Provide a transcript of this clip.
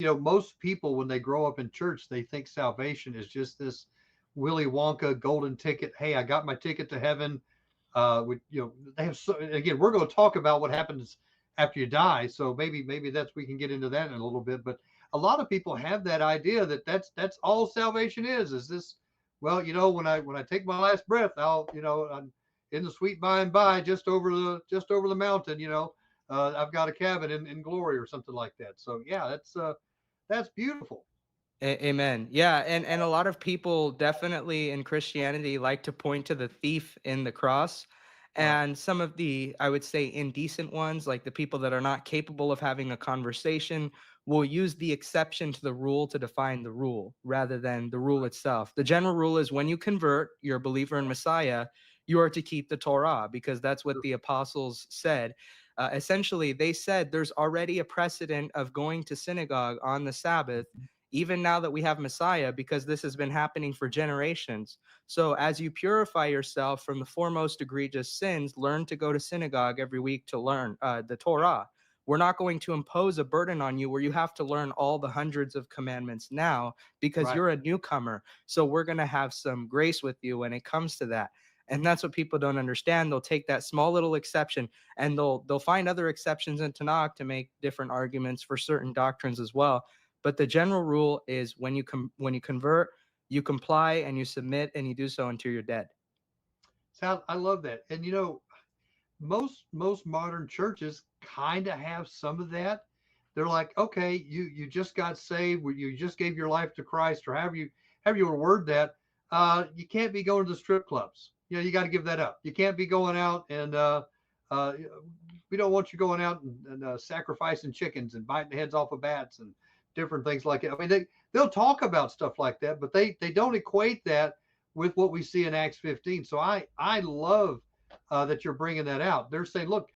most people when they grow up in church, they think salvation is just this Willy Wonka golden ticket. Hey, I got my ticket to heaven. They have so, again, we're going to talk about what happens after you die. So maybe that's we can get into that in a little bit. But a lot of people have that idea that that's all salvation is. Is this? Well, when I take my last breath, I'm in the sweet by and by, just over the mountain. I've got a cabin in glory or something like that. So yeah, that's beautiful. Amen. Yeah, and a lot of people definitely in Christianity like to point to the thief in the cross, Right. and some of the, I would say, indecent ones, like the people that are not capable of having a conversation, will use the exception to the rule to define the rule rather than the rule itself. The general rule is when you convert, you're a believer in Messiah, you are to keep the Torah because that's what the apostles said. Essentially, they said there's already a precedent of going to synagogue on the Sabbath even now that we have Messiah, because this has been happening for generations. So as you purify yourself from the foremost egregious sins, learn to go to synagogue every week to learn the Torah. We're not going to impose a burden on you where you have to learn all the hundreds of commandments now because Right. you're a newcomer. So we're going to have some grace with you when it comes to that. And that's what people don't understand. They'll take that small little exception and they'll find other exceptions in Tanakh to make different arguments for certain doctrines as well. But the general rule is when you convert, you comply and you submit and you do so until you're dead. I love that. And most modern churches kind of have some of that. They're like, okay, you just got saved, you just gave your life to Christ, or however you want to word that. You can't be going to the strip clubs. You got to give that up. You can't be going out and uh, we don't want you going out and sacrificing chickens and biting the heads off of bats and different things like that. I mean, they'll talk about stuff like that, but they don't equate that with what we see in Acts 15. So I love that you're bringing that out. They're saying, look,